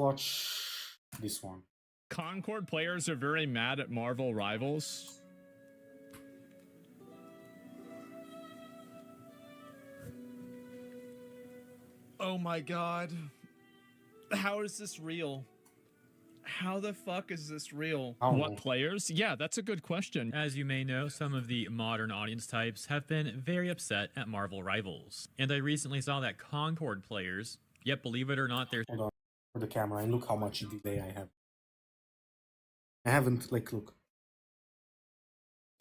Watch this one. Concord players are very mad at Marvel Rivals. Oh my god. How is this real? How the fuck is this real? What players? Yeah, that's a good question. As you may know, some of the modern audience types have been very upset at Marvel Rivals. And I recently saw that Concord players, yep, believe it or not, they're... Hold on for the camera and look how much delay I have. I haven't, like, look.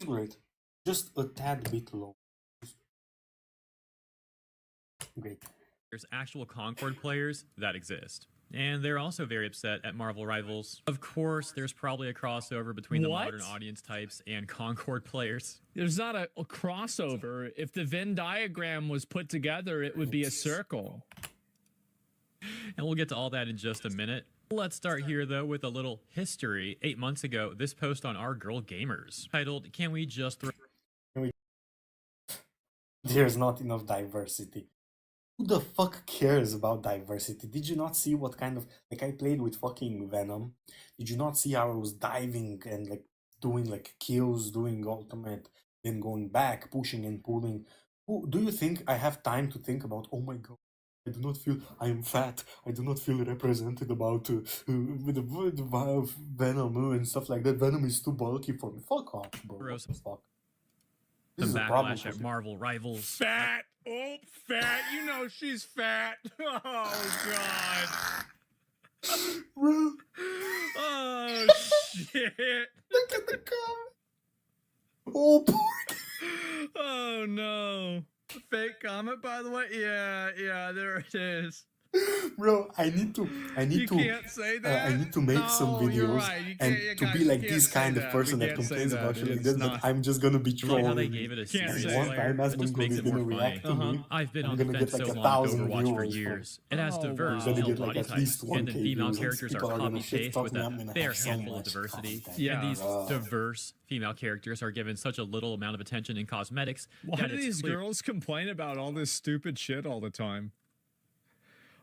It's great. Just a tad bit low. Great. There's actual Concord players that exist. And they're also very upset at Marvel Rivals. Of course, there's probably a crossover between the modern audience types and Concord players. There's not a crossover. If the Venn diagram was put together, it would be a circle. And we'll get to all that in just a minute. Let's start here, though, with a little history. 8 months ago, this post on Our Girl Gamers, titled, "Can we just throw..." There's not enough diversity. Who the fuck cares about diversity? Did you not see what kind of... Like, I played with fucking Venom. Did you not see how I was diving and, like, doing, like, kills, doing ultimate, then going back, pushing and pulling? Do you think I have time to think about, oh my god, I do not feel I am fat. I do not feel represented about with the Venom and stuff like that. Venom is too bulky for me. Fuck off, bro. What the fuck? This is a problem backlash at Marvel Rivals. Fat! Oh, fat! You know she's fat! Oh, God! Bro. Oh, shit! Look at the comment! Oh, poor. Oh, no. Fake comment, by the way? Yeah, there it is. Bro, I need to can't say that. I need to make some videos and to be like this kind of person that complains about shit like this, but I'm just gonna be trolling. How they gave it a series one time as just makes it more funny. I've been on the fence so long with Overwatch for years. It has diverse male body types, and then female characters are copy-paste with a fair handful of diversity. And these diverse female characters are given such a little amount of attention in cosmetics. Why do these girls complain about all this stupid shit all the time?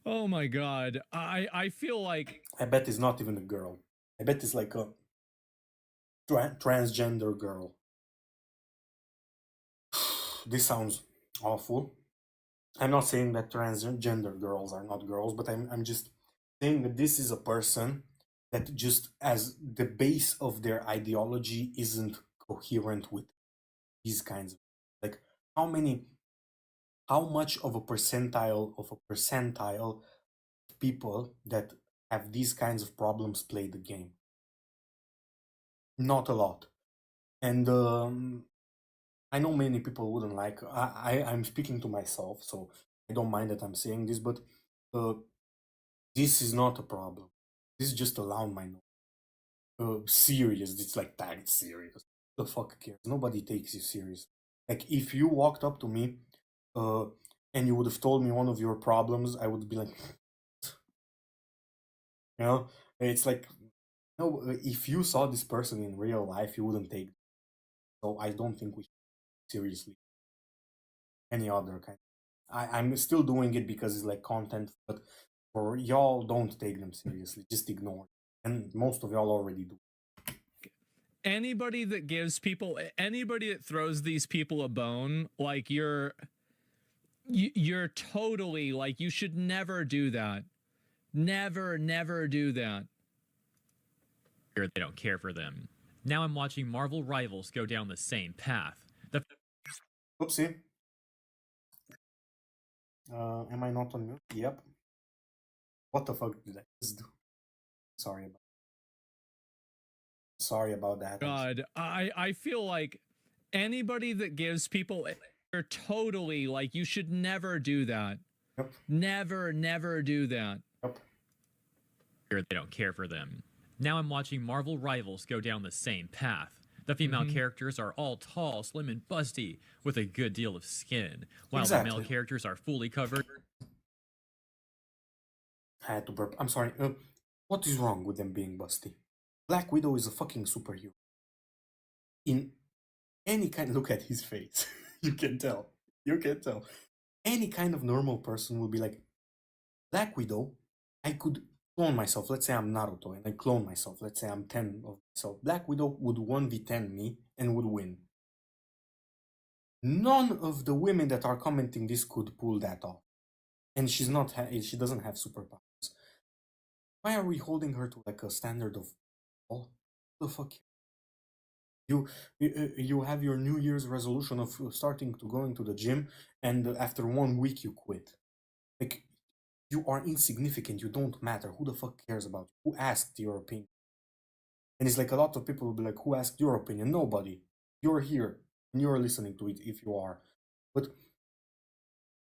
Oh my god, I feel like... I bet it's not even a girl. I bet it's like a transgender girl. This sounds awful. I'm not saying that transgender girls are not girls, but I'm just saying that this is a person that just as the base of their ideology isn't coherent with these kinds of... Like, how much of a percentile of people that have these kinds of problems play the game? Not a lot. And I know many people wouldn't like... I'm speaking to myself, so I don't mind that I'm saying this, but this is not a problem. This is just a loud minority. Serious, it's like tagged serious. The fuck cares? Nobody takes you serious. Like, if you walked up to me and you would have told me one of your problems, I would be like, you know, it's like, no, if you saw this person in real life, you wouldn't take it. So I don't think we should seriously any other kind. I'm still doing it because it's like content, but for y'all, don't take them seriously. Just ignore it. And most of y'all already do. Anybody that throws these people a bone, like you're totally like, you should never do that. Never do that. They don't care for them. Now I'm watching Marvel Rivals go down the same path. Oopsie. Am I not on mute? Yep. What the fuck did I just do? Sorry about that. God, I feel like anybody that gives people... You're totally like, you should never do that. Yep. Never do that. Yep. They don't care for them. Now I'm watching Marvel Rivals go down the same path. The female characters are all tall, slim, and busty, with a good deal of skin, while the male characters are fully covered. I had to burp. I'm sorry. What is wrong with them being busty? Black Widow is a fucking superhero. In any kind... Look at his face. You can tell. Any kind of normal person will be like, Black Widow, I could clone myself. Let's say I'm Naruto and I clone myself. Let's say I'm 10 of myself. Black Widow would 1v10 me and would win. None of the women that are commenting this could pull that off. And she doesn't have superpowers. Why are we holding her to like a standard of all? The fuck? You have your New Year's resolution of starting to going to the gym, and after 1 week you quit. Like, you are insignificant. You don't matter. Who the fuck cares about you? Who asked your opinion? And it's like a lot of people will be like, who asked your opinion? Nobody. You're here and you're listening to it if you are. But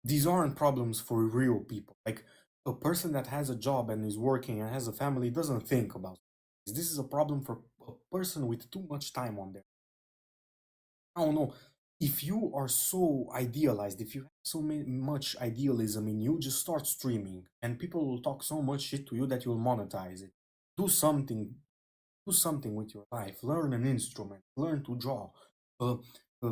these aren't problems for real people. Like, a person that has a job and is working and has a family doesn't think about this. This is a problem for a person with too much time on there. I don't know. If you are so idealized, if you have so much idealism in you, just start streaming and people will talk so much shit to you that you'll monetize it. Do something with your life. Learn an instrument, learn to draw,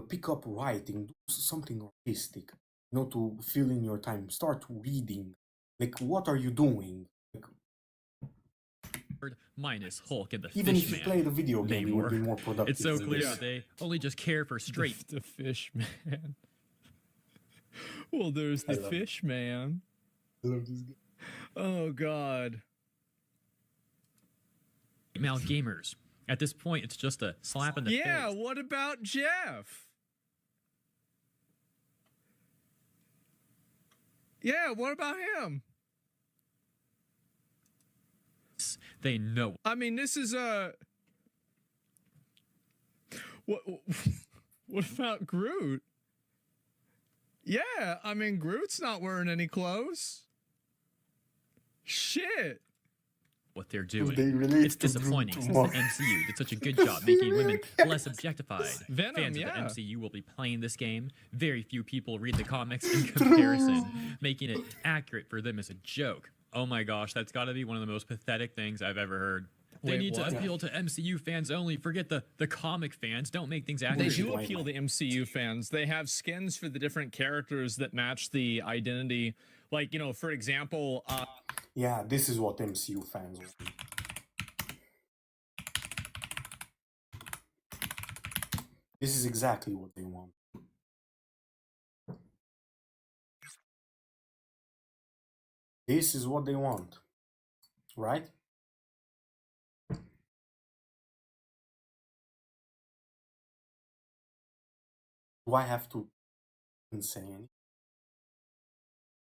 pick up writing, do something artistic, to fill in your time. Start reading. Like, what are you doing? Like, minus Hulk and the even fish if you man. play the video game, you would be more productive. It's so clear that they only just care for straight the fish man. Well, there's the fish man. I love this guy. Oh God. Female gamers. At this point, it's just a slap in the face. Yeah, what about Jeff? Yeah, what about him? They know. I mean, this is a... What about Groot? Yeah, I mean, Groot's not wearing any clothes. Shit. What they're doing. It's disappointing since the MCU did such a good job making women less objectified. Venom, Fans yeah. of the MCU will be playing this game. Very few people read the comics in comparison, making it accurate for them as a joke. Oh my gosh, that's got to be one of the most pathetic things I've ever heard. They need to appeal to MCU fans only. Forget the comic fans. Don't make things accurate. They do appeal to MCU fans. They have skins for the different characters that match the identity. Like, for example... yeah, this is what MCU fans will do. This is exactly what they want. This is what they want, right? Do I have to say anything?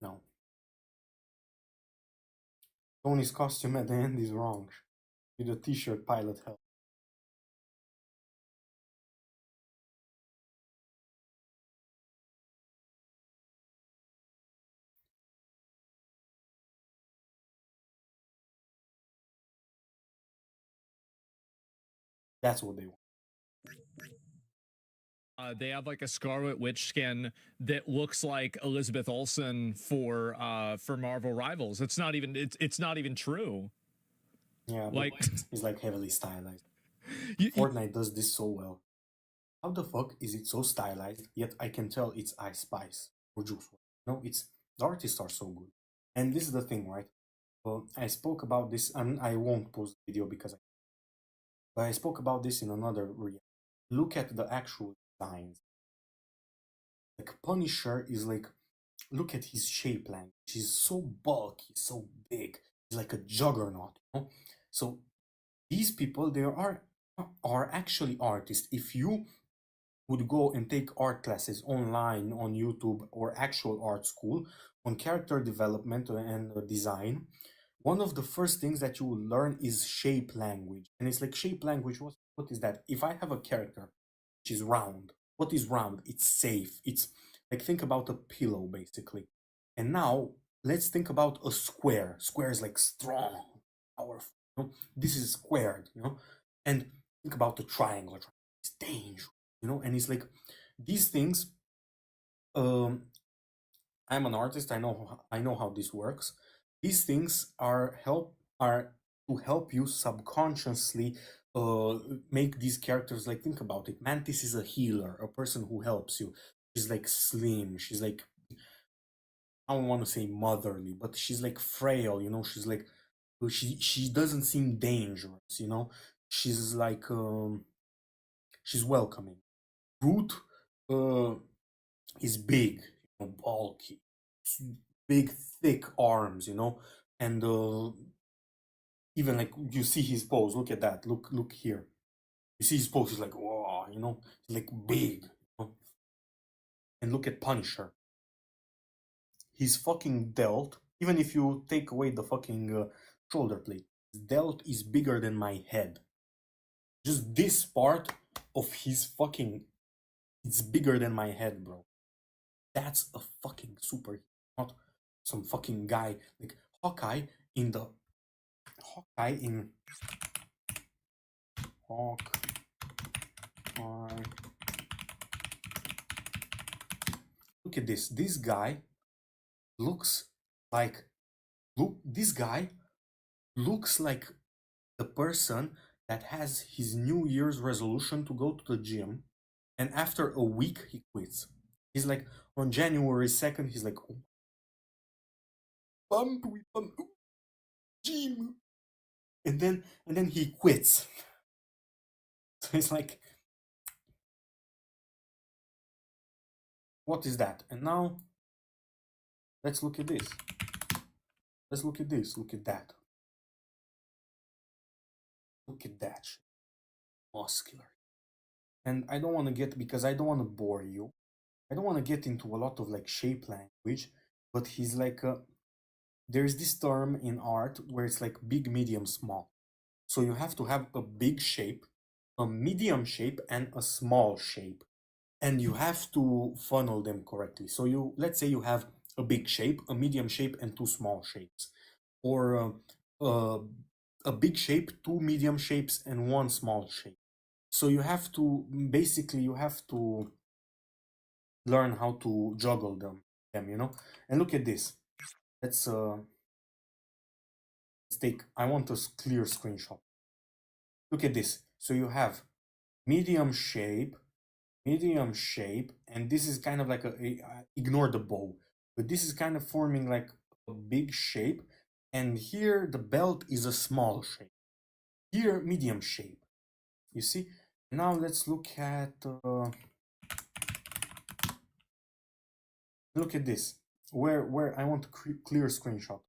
No. Tony's costume at the end is wrong. With a t-shirt pilot help. That's what they want. They have like a Scarlet Witch skin that looks like Elizabeth Olsen for Marvel Rivals. It's not even true. Yeah, like it's like heavily stylized. Fortnite does this so well. How the fuck is it so stylized, yet I can tell it's Ice Spice or Juice WRLD? No, the artists are so good. And this is the thing, right? Well, I spoke about this, and I won't post the video but I spoke about this in another reaction. Look at the actual designs. Like, Punisher is like, look at his shape language. He's so bulky, so big. He's like a juggernaut, So these people, they are actually artists. If you would go and take art classes online on YouTube or actual art school on character development and design, one of the first things that you will learn is shape language. And it's like, shape language, what is that? If I have a character which is round, what is round? It's safe. It's like, think about a pillow, basically. And now let's think about a square. Square is like strong, powerful. This is squared, and think about the triangle. It's dangerous, and it's like, these things, I'm an artist. I know how this works. These things are to help you subconsciously make these characters, like, think about it. Mantis is a healer, a person who helps you. She's like slim. She's like, I don't want to say motherly, but she's like frail, she's like she doesn't seem dangerous, you know. She's like she's welcoming. Groot is big, you know, bulky, big thick arms, you know, and even like you see his pose. Look at that. Look here. You see his pose. He's like, whoa, you know, he's like big. You know? And look at Punisher. His fucking delt. Even if you take away the fucking shoulder plate, his delt is bigger than my head. Just this part of his fucking, it's bigger than my head, bro. That's a fucking super, not some fucking guy like Hawkeye in the Hawkeye in Hawkeye. Look at this. This guy looks like this guy looks like the person that has his New Year's resolution to go to the gym, and after a week he quits. He's like on January 2nd, he's like, oh, we pump gym, and then he quits. So it's like, what is that? And now let's look at this. Let's look at this. Look at that. Look at that. Muscular. And I don't want to get, because I don't want to bore you, I don't want to get into a lot of like shape language, but he's like there's this term in art where it's like big, medium, small. So you have to have a big shape, a medium shape, and a small shape, and you have to funnel them correctly. So you, let's say you have a big shape, a medium shape, and two small shapes, or a big shape, two medium shapes, and one small shape. So you have to, basically you have to learn how to juggle them, you know. And look at this. Let's take, I want a clear screenshot. Look at this. So you have medium shape, and this is kind of like ignore the bow, but this is kind of forming like a big shape, and here the belt is a small shape, here medium shape, you see. Now let's look at look at this, where I want a clear screenshot.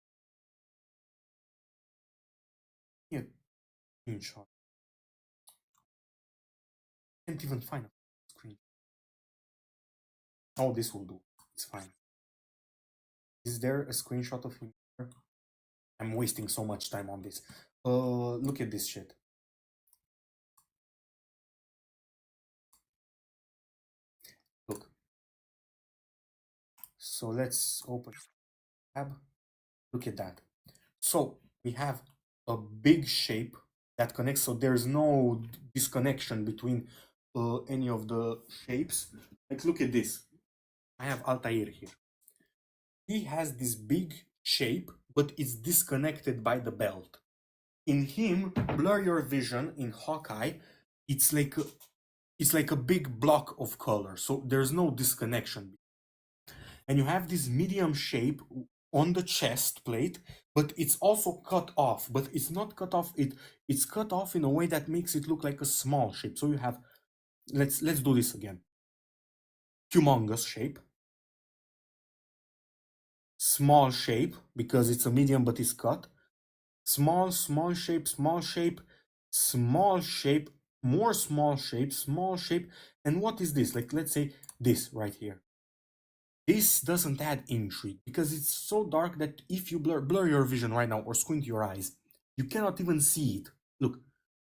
Here, screenshot. Can't even find a screen. Oh, this will do. It's fine. Is there a screenshot of him? I'm wasting so much time on this. Look at this shit. Look. So let's open tab. Look at that. So we have a big shape that connects. So there's no disconnection between any of the shapes. Like, look at this. I have Altair here. He has this big shape, but it's disconnected by the belt. In him, blur your vision in Hawkeye, it's like a big block of color, so there's no disconnection. And you have this medium shape on the chest plate, but it's also cut off, but it's not cut off, it's cut off in a way that makes it look like a small shape. So you have, let's do this again. Humongous shape, small shape, because it's a medium but it's cut, small shape, small shape, small shape, more small shape, small shape. And what is this? Like, let's say this right here. This doesn't add intrigue because it's so dark that if you blur your vision right now or squint your eyes, you cannot even see it. Look,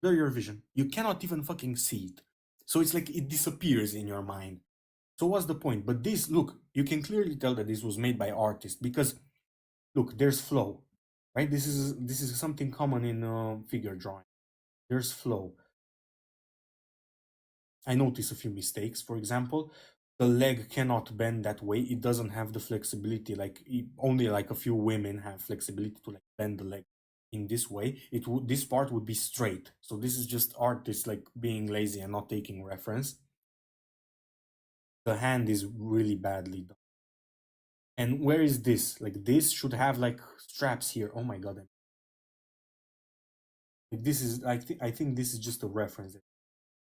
blur your vision. You cannot even fucking see it. So it's like it disappears in your mind. So what's the point? But this, look, you can clearly tell that this was made by artists because, look, there's flow, right? This is something common in figure drawing. There's flow. I notice a few mistakes. For example, the leg cannot bend that way. It doesn't have the flexibility. Like only like a few women have flexibility to like bend the leg in this way. This part would be straight. So this is just artists like being lazy and not taking reference. The hand is really badly done. And where is this? Like this should have like straps here. Oh my god. Like this is, I think this is just a reference.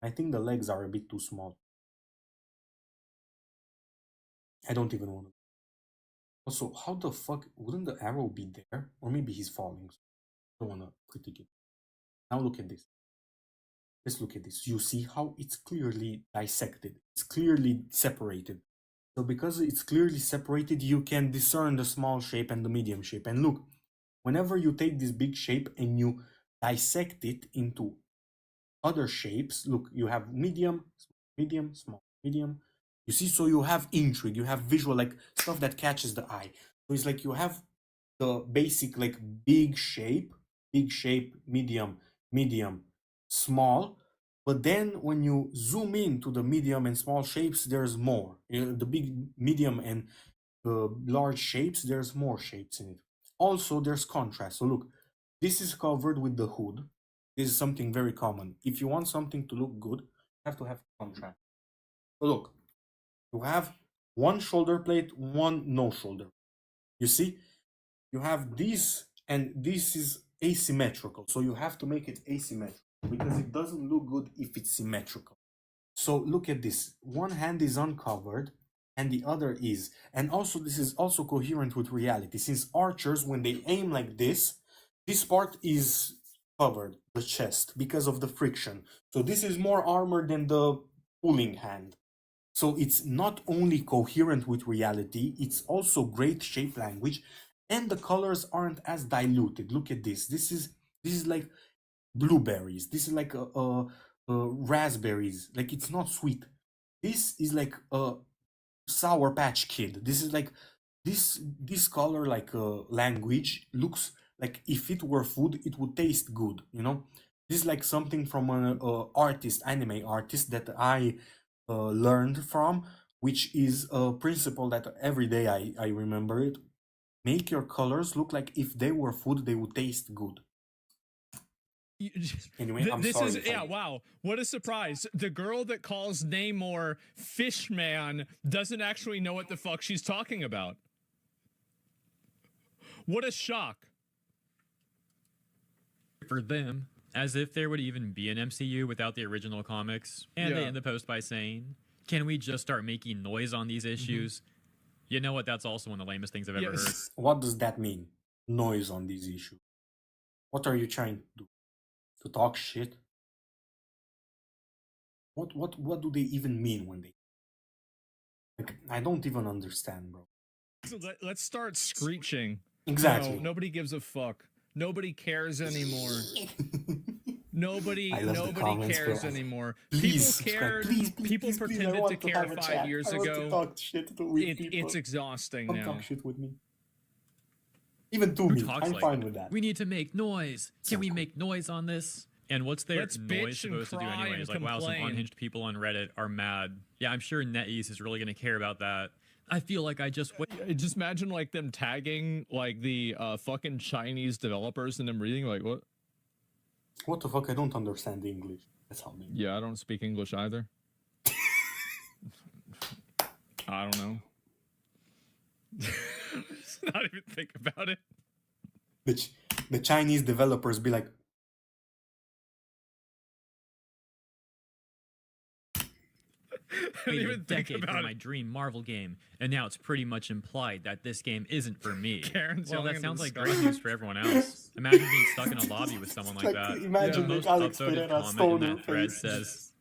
I think the legs are a bit too small. I don't even want to. Also, how the fuck wouldn't the arrow be there? Or maybe he's falling. So I don't want to critique it. Now look at this. Let's look at this. You see how it's clearly dissected. It's clearly separated. So because it's clearly separated, you can discern the small shape and the medium shape. And look, whenever you take this big shape and you dissect it into other shapes, look, you have medium, small, medium. You see, so you have intrigue, you have visual, like stuff that catches the eye. So it's like you have the basic, like big shape, medium, small. But then when you zoom in to the medium and small shapes, there's more. The big, medium, and large shapes, there's more shapes in it. Also, there's contrast. So look, this is covered with the hood. This is something very common. If you want something to look good, you have to have contrast. So look, you have one shoulder plate, one no shoulder. You see, you have this, and this is asymmetrical. So you have to make it asymmetrical because it doesn't look good if it's symmetrical. So look at this. One hand is uncovered and the other is. And also this is also coherent with reality. Since archers, when they aim like this part is covered, the chest, because of the friction. So this is more armor than the pulling hand. So it's not only coherent with reality, it's also great shape language, and the colors aren't as diluted. Look at this. This is like blueberries. This is like raspberries. Like, it's not sweet. This is like a Sour Patch Kid. This is like this color, like language looks like if it were food, it would taste good. You know, this is like something from an anime artist that I learned from, which is a principle that every day I remember it. Make your colors look like if they were food, they would taste good. Anyway, I'm this sorry. Is yeah, wow, what a surprise. The girl that calls Namor Fishman doesn't actually know what the fuck she's talking about. What a shock. For them, as if there would even be an MCU without the original comics. And they end the post by saying, can we just start making noise on these issues? You know what? That's also one of the lamest things I've ever heard. What does that mean? Noise on these issues. What are you trying to do? To talk shit? What do they even mean when they... Like, I don't even understand, bro. So let's start screeching. Exactly. No, nobody gives a fuck. Nobody cares anymore. Nobody cares anymore. Please, people cared. People pretended to care 5 years ago. To talk shit to weak people. It's exhausting Don't now. talk shit with me. Even to me, I'm like fine with that. We need to make noise. Can we make noise on this? And what's their Let's noise supposed to do anyway? It's like, wow, some unhinged people on Reddit are mad. Yeah, I'm sure NetEase is really going to care about that. I feel like I just imagine like them tagging like the fucking Chinese developers and them reading like what? What the fuck? I don't understand the English. That's how me. Yeah, I don't speak English either. I don't know. Not even think about it. The Chinese developers be like, waited a decade for my dream Marvel game, and now it's pretty much implied that this game isn't for me. Well, that sounds like great news for everyone else. Imagine being stuck in a lobby with someone like that. Imagine the most upvoted comment in that thread says,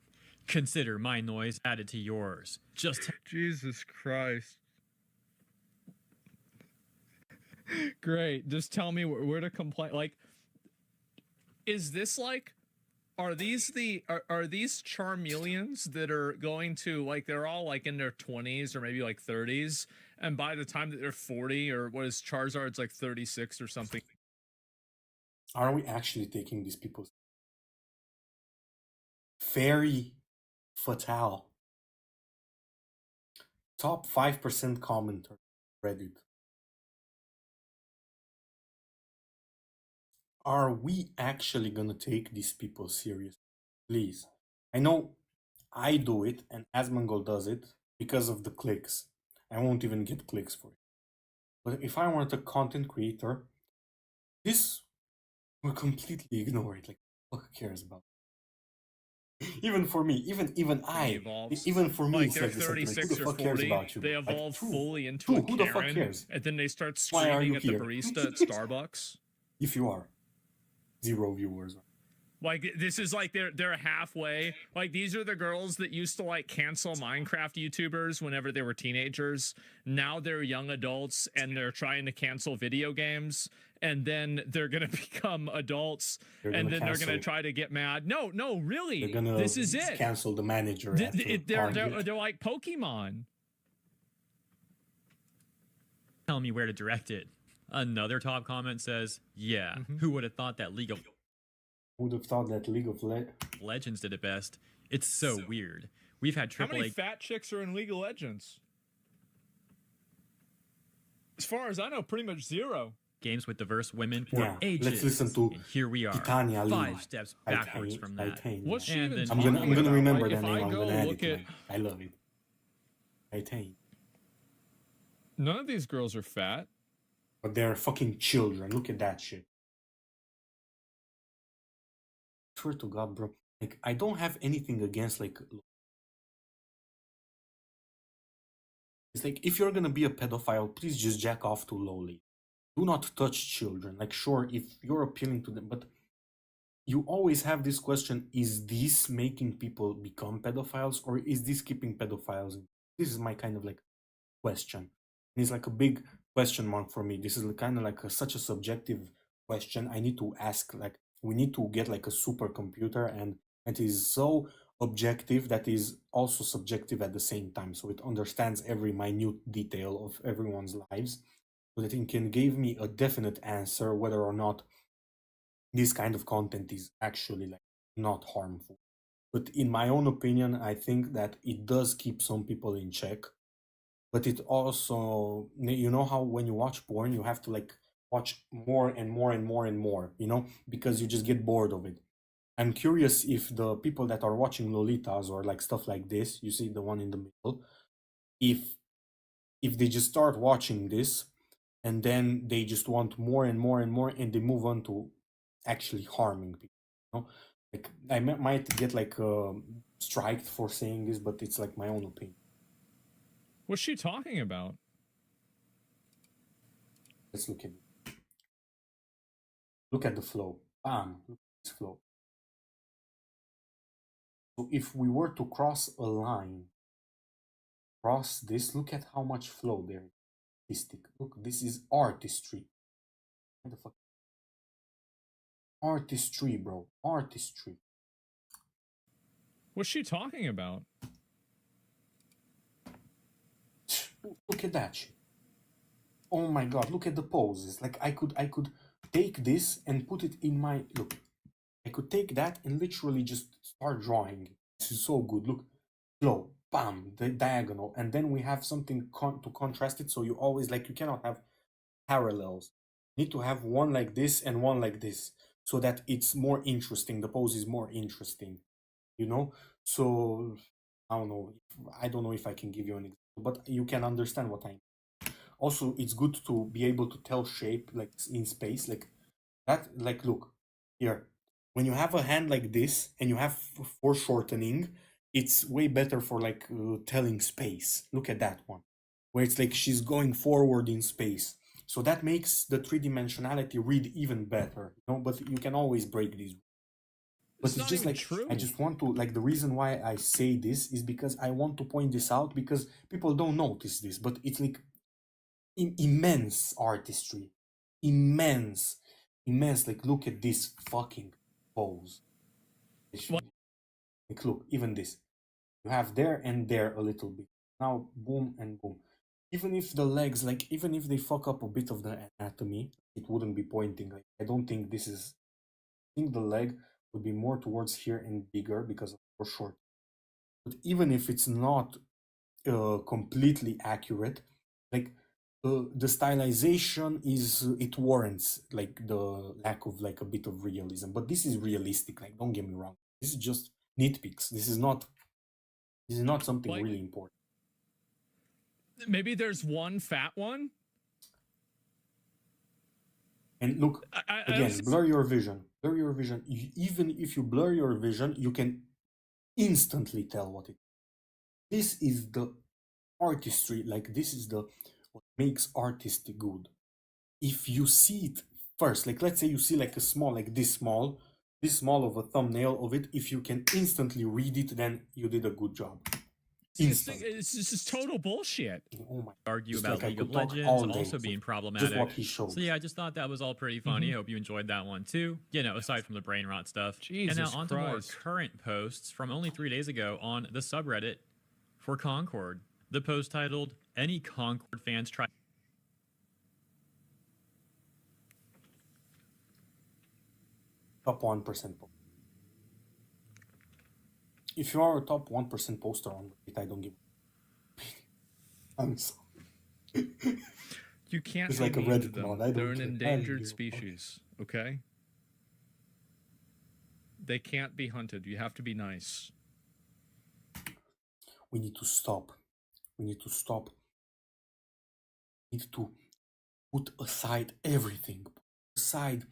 consider my noise added to yours. Just Jesus Christ. Great. Just tell me where to complain. Like, is this like... Are these Charmeleons that are going to, like, they're all like in their 20s or maybe like 30s, and by the time that they're 40, or what is Charizard's like 36 or something? Are we actually taking these people? Fairy Fatale. Top 5% commenter Reddit. Are we actually gonna take these people serious? Please. I know I do it and Asmongold does it because of the clicks. I won't even get clicks for it. But if I weren't a content creator, this will completely ignore it. Like, Who cares about? Even for me, even I, even for me, like it's they're like 36 who the or fuck 40, cares about you? they Like, evolve true, fully into true, a who Karen, the fuck cares? and then they start Why are screaming you at here? the barista at Starbucks. If you are 0 viewers. Like, this is like they're halfway. Like, these are the girls that used to like cancel Minecraft YouTubers whenever they were teenagers. Now they're young adults and they're trying to cancel video games, and then they're gonna become adults, and then they're gonna try to get mad. No, really, this is it. Cancel the manager. They're like Pokemon. Tell me where to direct it. Another top comment says, "Yeah, who would have thought that League of Legends did it best? It's so weird. We've had How many fat chicks are in League of Legends? As far as I know, pretty much 0. Games with diverse women for ages. Let's listen to and here we are, Titania 5 steps backwards from that. What's she even I'm gonna remember like, that name. I'm gonna add look it. I love it. Titania. None of these girls are fat. But they're fucking children. Look at that shit. Swear to God, bro. Like, I don't have anything against, like... It's like, if you're gonna be a pedophile, please just jack off to lowly. Do not touch children. Like, sure, if you're appealing to them, but... You always have this question, is this making people become pedophiles, or is this keeping pedophiles? This is my kind of, like, question. And it's like a big question mark for me. This is kind of like such a subjective question. I need to ask, like, we need to get like a supercomputer, and it is so objective that is also subjective at the same time. So it understands every minute detail of everyone's lives, so that it can give me a definite answer whether or not this kind of content is actually like not harmful. But in my own opinion, I think that it does keep some people in check. But it also, you know how when you watch porn, you have to like watch more and more and more and more, you know, because you just get bored of it. I'm curious if the people that are watching Lolitas or like stuff like this, you see the one in the middle, if they just start watching this and then they just want more and more and more, and they move on to actually harming people, you know? Like, I might get like striked for saying this, but it's like my own opinion. What's she talking about? Let's look at it. Look at the flow. Bam, look at this flow. So if we were to cross a line, cross this, look at how much flow there is. Artistic. Look, this is artistry. What the fuck? Artistry, bro. Artistry. What's she talking about? Look at that shit. Oh my God, look at the poses. Like, I could take this and put it in my... Look, I could take that and literally just start drawing. This is so good. Look, flow, bam, the diagonal. And then we have something to contrast it. So you always, like, you cannot have parallels. You need to have one like this and one like this, so that it's more interesting. The pose is more interesting, you know? So, I don't know if I can give you an example, but you can understand what I mean. Also, it's good to be able to tell shape, like in space, like that. Like, look here, when you have a hand like this and you have foreshortening, it's way better for like telling space. Look at that one, where it's like she's going forward in space. So that makes the three-dimensionality read even better, you know. But you can always break these. But it's just like true. I just want to, like, the reason why I say this is because I want to point this out, because people don't notice this, but it's like immense artistry, immense. Like, look at this fucking pose. Like, look, even this, you have there and there a little bit. Now, boom and boom. Even if the legs, like, even if they fuck up a bit of the anatomy, it wouldn't be pointing. Like, I don't think this is. I think the leg would be more towards here and bigger because of for short. But even if it's not completely accurate, like the stylization is, it warrants like the lack of like a bit of realism. But this is realistic. Like, don't get me wrong. This is just nitpicks. This is not something like, really important. Maybe there's one fat one. And look, again, blur your vision. Blur your vision. Even if you blur your vision, you can instantly tell what it is. This is the artistry. Like, this is the what makes artistry good. If you see it first, like let's say you see like a small, like this small of a thumbnail of it, if you can instantly read it, then you did a good job. It's just total bullshit. Oh my! Argue about League of Legends also being problematic. Just what he showed. So yeah, I just thought that was all pretty funny. I hope you enjoyed that one too. You know, aside from the brain rot stuff. Jesus and now on to more Christ. current posts from only 3 days ago on the subreddit for Concord. The post titled "Any Concord fans try." Top 1%. If you are a top 1% poster on it, I don't give. I'm sorry. You can't. It's like a Reddit mod. They're an endangered species. Okay. They can't be hunted. You have to be nice. We need to stop. We need to stop. We need to put aside everything. Put aside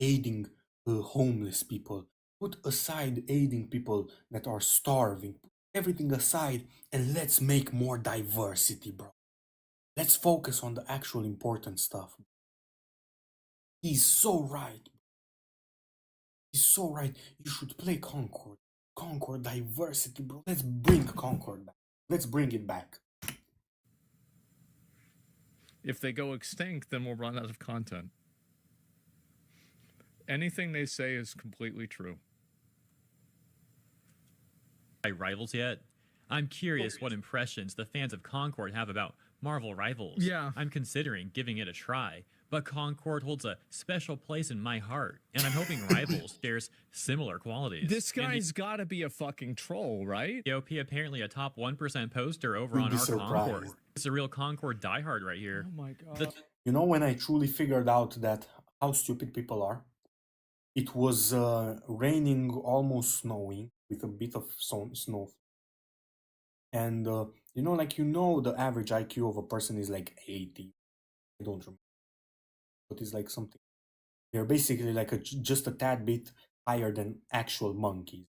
aiding homeless people. Put aside aiding people that are starving. Put everything aside and let's make more diversity, bro. Let's focus on the actual important stuff. He's so right. He's so right. You should play Concord. Concord diversity, bro. Let's bring Concord back. Let's bring it back. If they go extinct, then we'll run out of content. Anything they say is completely true. Rivals yet? I'm curious what impressions the fans of Concord have about Marvel Rivals. Yeah. I'm considering giving it a try, but Concord holds a special place in my heart, and I'm hoping Rivals shares similar qualities. This guy's gotta be a fucking troll, right? EOP apparently a top 1% poster over on our Concord. It's a real Concord diehard right here. Oh my god. You know when I truly figured out that how stupid people are? It was raining, almost snowing, with a bit of snow. And you know, like, the average IQ of a person is like 80. I don't remember. But it's like something. They're basically like just a tad bit higher than actual monkeys.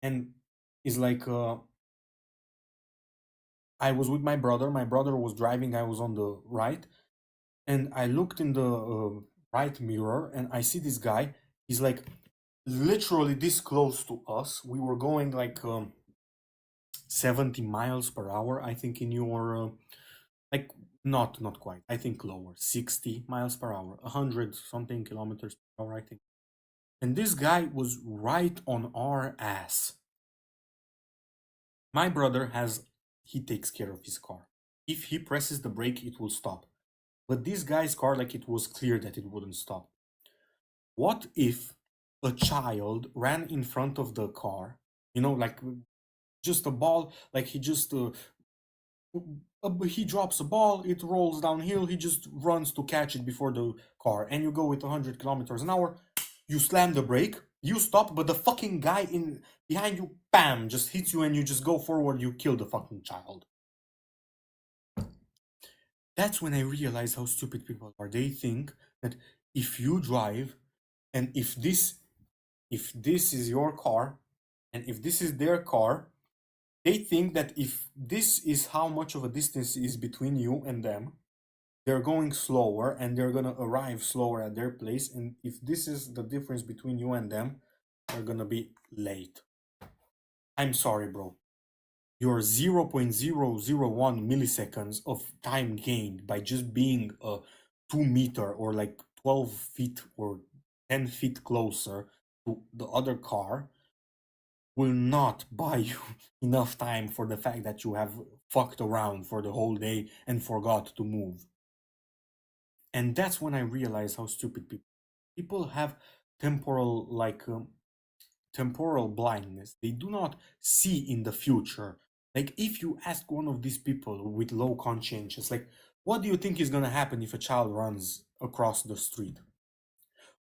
And it's like I was with my brother. My brother was driving. I was on the right. And I looked in the right mirror and I see this guy. He's like literally this close to us. We were going like 70 miles per hour, I think, in your like not quite, I think lower, 60 miles per hour, 100 something kilometers per hour, I think. And this guy was right on our ass. My brother he takes care of his car. If he presses the brake, it will stop. But this guy's car, like, it was clear that it wouldn't stop. What if a child ran in front of the car, like just a ball, like he just he drops a ball, it rolls downhill, he just runs to catch it before the car, and you go with 100 kilometers an hour, you slam the brake, you stop, but the fucking guy behind you, bam, just hits you, and you just go forward, you kill the fucking child. That's when I realize how stupid people are. They think that if you drive, and if this is your car, and if this is their car, they think that if this is how much of a distance is between you and them, they're going slower and they're gonna arrive slower at their place. And if this is the difference between you and them, they're gonna be late. I'm sorry, bro. Your 0.001 milliseconds of time gained by just being a 2 meter or like 12 feet or 10 feet closer to the other car will not buy you enough time for the fact that you have fucked around for the whole day and forgot to move. And that's when I realize how stupid people have temporal blindness. They do not see in the future. Like, if you ask one of these people with low conscience, like, what do you think is gonna happen if a child runs across the street?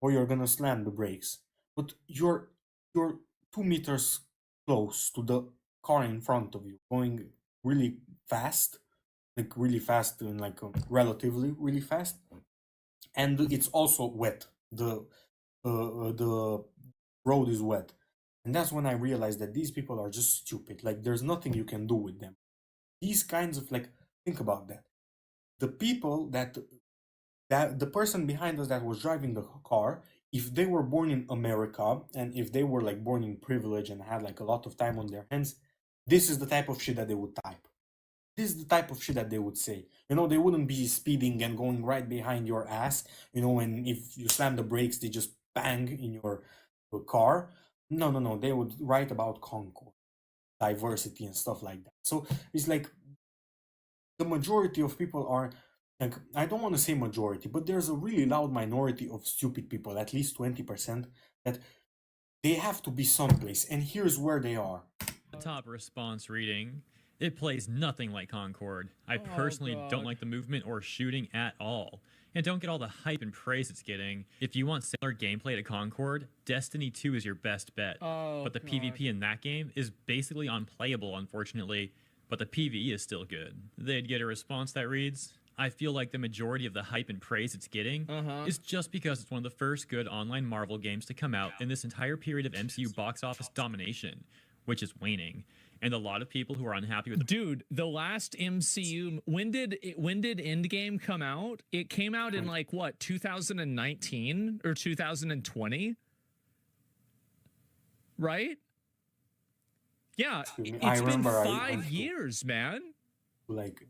Or you're gonna slam the brakes, but you're 2 meters close to the car in front of you, going really fast, and like relatively really fast. and it's also wet. The road is wet, and that's when I realized that these people are just stupid. Like, there's nothing you can do with them. These kinds of, like, think about that. The people that the person behind us that was driving the car, if they were born in America and if they were like born in privilege and had like a lot of time on their hands, this is the type of shit that they would type. This is the type of shit that they would say. You know, they wouldn't be speeding and going right behind your ass, you know, and if you slam the brakes, they just bang in your car. No. They would write about Concord, diversity, and stuff like that. So it's like the majority of people are, like, I don't want to say majority, but there's a really loud minority of stupid people, at least 20%, that they have to be someplace, and here's where they are. Top response reading. It plays nothing like Concord. I personally don't like the movement or shooting at all, and don't get all the hype and praise it's getting. If you want similar gameplay to Concord, Destiny 2 is your best bet. But the PvP in that game is basically unplayable, unfortunately, but the PvE is still good. They'd get a response that reads, I feel like the majority of the hype and praise it's getting is just because it's one of the first good online Marvel games to come out in this entire period of MCU box office domination, which is waning. And a lot of people who are unhappy with Dude, the last MCU, when did Endgame come out? It came out in like what, 2019 or 2020? Right? Yeah, it's been 5 years, man. Like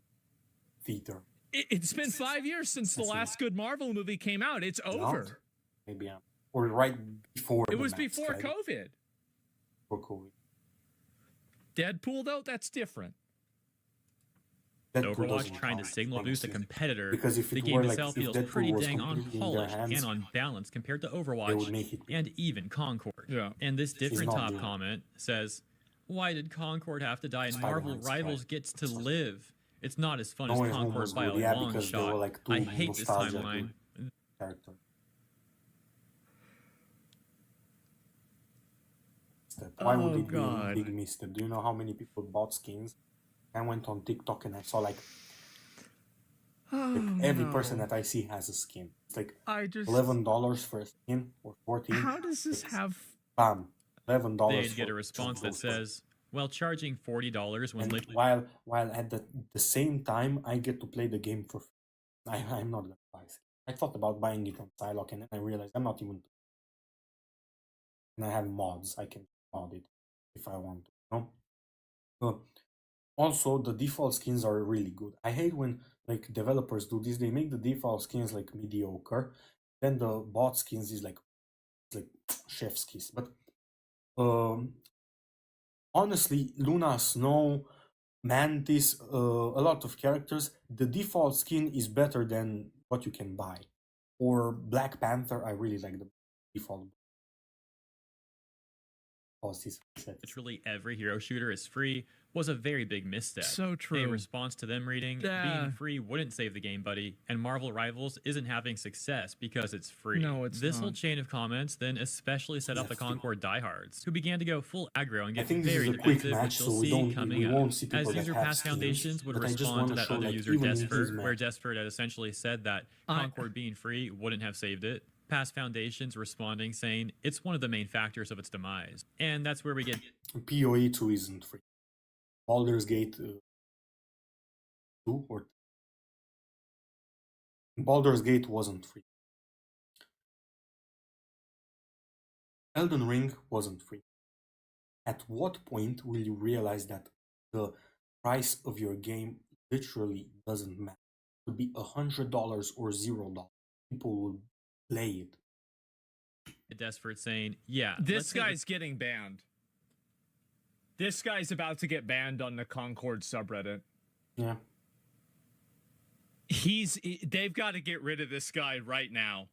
theater. It's been 5 years since the last good Marvel movie came out. It's over. Maybe or right before. It was before COVID. Before COVID. Deadpool, though, that's different. Overwatch trying to signal boost a competitor, because if the it game were itself like, feels pretty dang unpolished and unbalanced compared to Overwatch and even Concord. Yeah. And this different top comment says, why did Concord have to die and Marvel Rivals gets to live? It's not as fun as Concord by a long shot. Like I hate this timeline. Why would it be a big misstep? Do you know how many people bought skins? I went on TikTok and I saw like every person that I see has a skin. It's like $11 for a skin or $14. How does this have? Bam, $11. They'd get a response that says, "Well, charging $40 when while at the same time I get to play the game for free. I'm not gonna buy skins. I thought about buying it on Psylocke and then I realized I'm not even. And I have mods. I can mod it if I want to. You know? Also, the default skins are really good. I hate when like developers do this. They make the default skins like mediocre, then the bot skins is like chef's kiss. But honestly, Luna, Snow, Mantis, a lot of characters, the default skin is better than what you can buy. Or Black Panther, I really like the default. Literally every hero shooter is free was a very big misstep. So true. A response to them reading, being free wouldn't save the game, buddy, and Marvel Rivals isn't having success because it's free. No, it's This not. whole chain of comments then especially set up the Concord diehards, who began to go full aggro and get very defensive, which you'll see coming up. As user past foundations would respond to that other user, Desford, where Desford had essentially said that Concord being free wouldn't have saved it. Past foundations responding saying it's one of the main factors of its demise. And that's where we get PoE 2 isn't free. Baldur's Gate 2 or Baldur's Gate wasn't free. Elden Ring wasn't free. At what point will you realize that the price of your game literally doesn't matter? It could be $100 or $0. People will play it. Desperate saying, yeah. This guy's getting banned. This guy's about to get banned on the Concord subreddit. Yeah. They've got to get rid of this guy right now.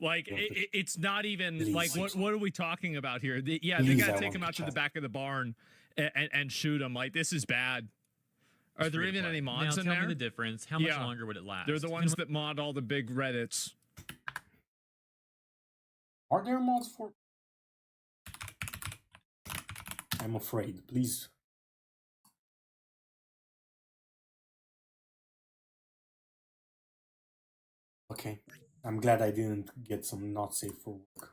Like, it's not even, like, what are we talking about here? They got to take him out to the back of the barn and shoot him. Like, this is bad. Are there even any mods in there? Tell me the difference. How much longer would it last? They're the ones that mod all the big Reddits. Are there mods for? I'm afraid. Please Okay, I'm glad I didn't get some not safe for work.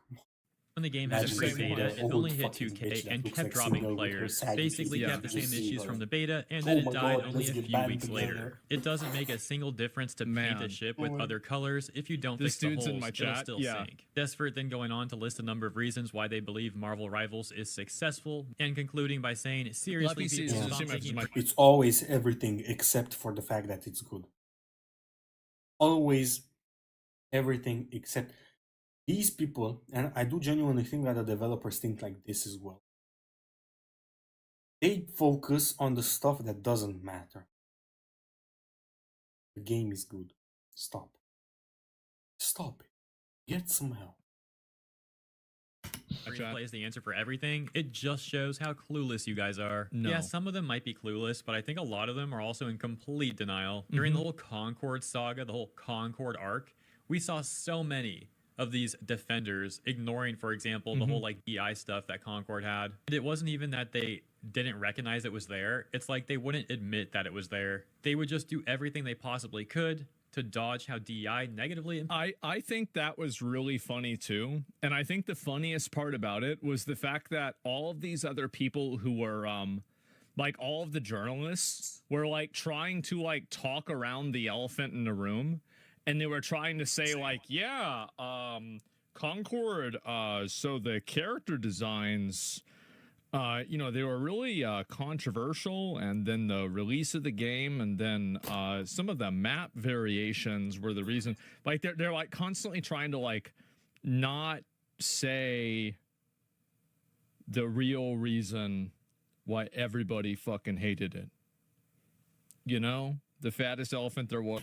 When the game had a great beta, it only hit 2K and kept dropping players, basically kept the same issues from the beta, and then it died only a few weeks later. It doesn't make a single difference to paint a ship with other colors if you don't fix the holes, it'll still sink. Desperate then going on to list a number of reasons why they believe Marvel Rivals is successful, and concluding by saying, seriously, people, stop thinking... It's always everything except for the fact that it's good. Always everything except... These people, and I do genuinely think that the developers think like this as well. They focus on the stuff that doesn't matter. The game is good. Stop. Stop it. Get some help. Gameplay is the answer for everything. It just shows how clueless you guys are. No. Yeah, some of them might be clueless, but I think a lot of them are also in complete denial. During the whole Concord saga, the whole Concord arc, we saw so many of these defenders ignoring, for example, the whole like DI stuff that Concord had. And it wasn't even that they didn't recognize it was there. It's like they wouldn't admit that it was there. They would just do everything they possibly could to dodge how DI negatively... I think that was really funny too. And I think the funniest part about it was the fact that all of these other people who were like all of the journalists were like trying to like talk around the elephant in the room. And they were trying to say like, yeah, Concord, so the character designs, you know, they were really controversial, and then the release of the game, and then some of the map variations were the reason. Like they're like constantly trying to like not say the real reason why everybody fucking hated it. You know, the fattest elephant there was.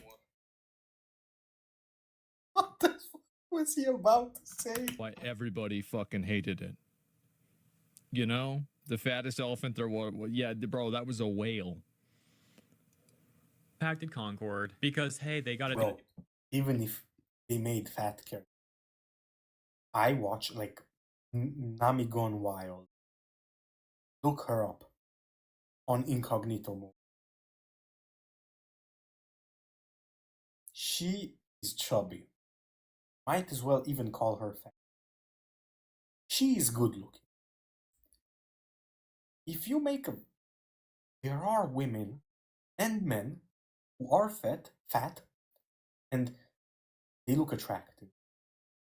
What the fuck was he about to say? Why everybody fucking hated it. You know? The fattest elephant there was. Yeah, bro, that was a whale. Impacted Concord because, hey, they got it. Bro, even if they made fat characters, I watch like Nami Gone Wild. Look her up on incognito mode. She is chubby. Might as well even call her fat. She is good looking. If you make a... There are women and men who are fat, and they look attractive.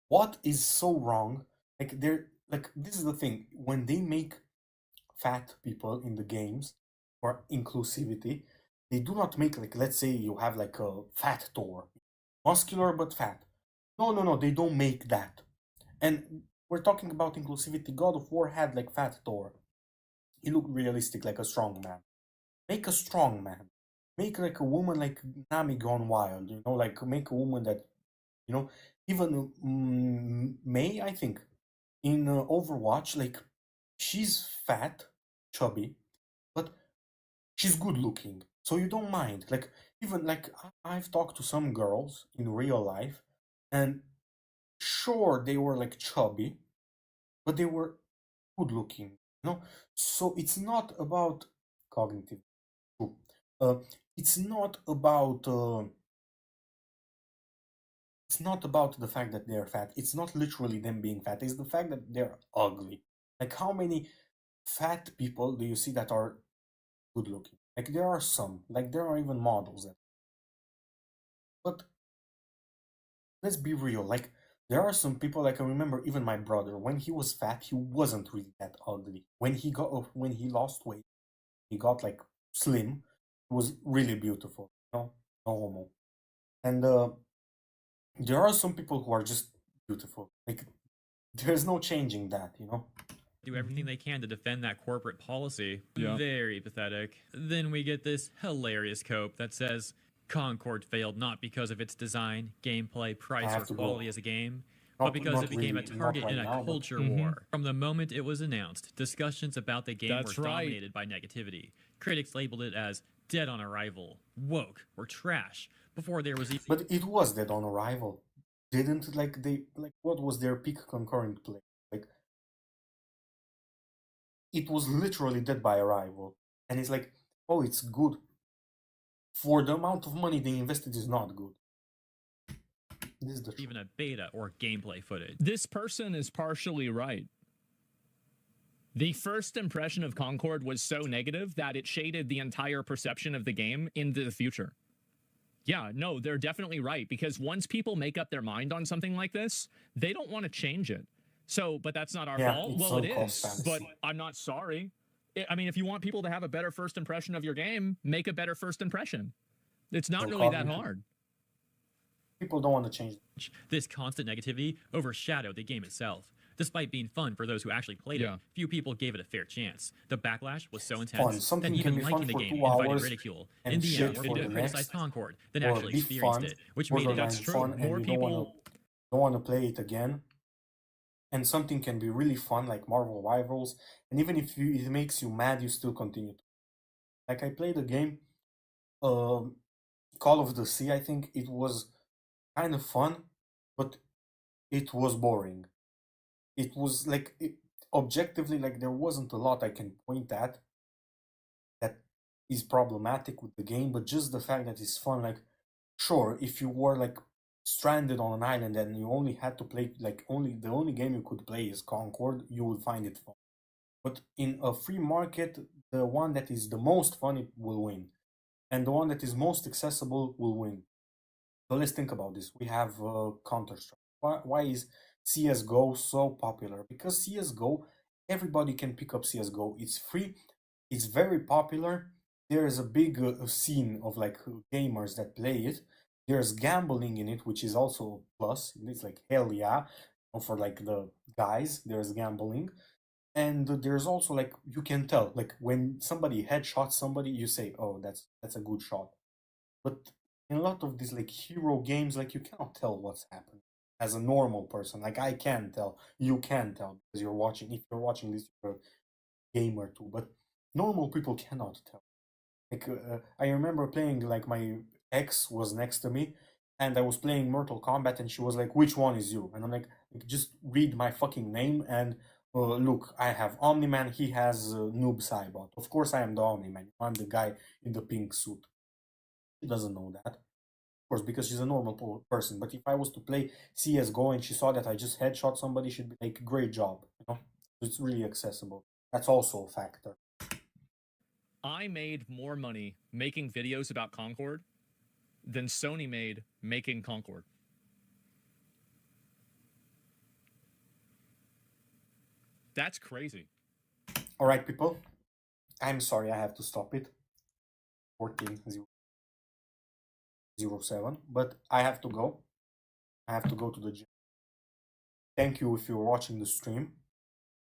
What is so wrong? Like this is the thing. When they make fat people in the games for inclusivity, they do not make like, let's say you have like a fat Thor, muscular but fat. No, they don't make that. And we're talking about inclusivity. God of War had like fat Thor. He looked realistic, like a strong man. Make a strong man. Make like a woman like Nami Gone Wild, you know, like make a woman that, you know, even May, I think, in Overwatch, like she's fat, chubby, but she's good looking. So you don't mind. Like, even like I've talked to some girls in real life, and sure, they were like chubby, but they were good looking, you know? So it's not about cognitive. It's not about the fact that they're fat. It's not literally them being fat. It's the fact that they're ugly. Like, how many fat people do you see that are good looking? Like, there are some. Like, there are even models. But let's be real. Like, there are some people, like, I remember even my brother, when he was fat, he wasn't really that ugly. When he lost weight, he got like slim. It was really beautiful. No homo. And there are some people who are just beautiful. Like, there's no changing that, you know? Do everything they can to defend that corporate policy. Yeah. Very pathetic. Then we get this hilarious cope that says, Concord failed not because of its design, gameplay, price, or quality as a game, but because it became a target in a culture war. From the moment it was announced, discussions about the game were dominated by negativity. Critics labeled it as dead on arrival, woke, or trash, before there was even... But it was dead on arrival. Didn't, like, what was their peak concurrent play? Like, it was literally dead by arrival. And it's like, oh, it's good. For the amount of money they invested, is not good. even a beta or gameplay footage. This person is partially right. The first impression of Concord was so negative that it shaded the entire perception of the game into the future. Yeah, no, they're definitely right, because once people make up their mind on something like this, they don't want to change it. So, but that's not our fault. Well, it is, but I'm not sorry. I mean, if you want people to have a better first impression of your game, make a better first impression. It's not really that hard. People don't want to change. This constant negativity overshadowed the game itself. Despite being fun for those who actually played it, few people gave it a fair chance. The backlash was so intense that even liking the game invited ridicule. In the end, more people criticized Concord than actually experienced it, which made it true. More people don't want to play it again. And something can be really fun, like Marvel Rivals, and even if it makes you mad, you still continue. Like I played a game, Call of the Sea. I think it was kind of fun, but it was boring. It was like objectively, like there wasn't a lot I can point at that is problematic with the game, but just the fact that it's fun. Like, sure, if you were like stranded on an island and you only had to play like the only game you could play is Concord, you would find it fun. But in a free market, the one that is the most fun it will win, and the one that is most accessible will win. So let's think about this. We have Counter-Strike. Why is CSGO so popular? Because CSGO, everybody can pick up CSGO. It's free. It's very popular. There is a big scene of like gamers that play it. There's gambling in it, which is also a plus. It's like, hell yeah. For like the guys, there's gambling. And there's also like, you can tell, like when somebody headshots somebody, you say, oh, that's a good shot. But in a lot of these like hero games, like you cannot tell what's happening as a normal person. Like I can tell, you can tell because you're watching. If you're watching this, you're a gamer too. But normal people cannot tell. Like I remember playing, like my ex was next to me, and I was playing Mortal Kombat, and she was like, "Which one is you?" And I'm like just read my fucking name and look, I have Omni-Man. He has Noob Saibot. Of course, I am the Omni-Man. I'm the guy in the pink suit. She doesn't know that, of course, because she's a normal person. But if I was to play CS:GO and she saw that I just headshot somebody, she'd be like, "Great job!" You know, it's really accessible. That's also a factor. I made more money making videos about Concord than Sony made making Concord. That's crazy. All right, people. I'm sorry, I have to stop it. 14:07, but I have to go. I have to go to the gym. Thank you if you're watching the stream.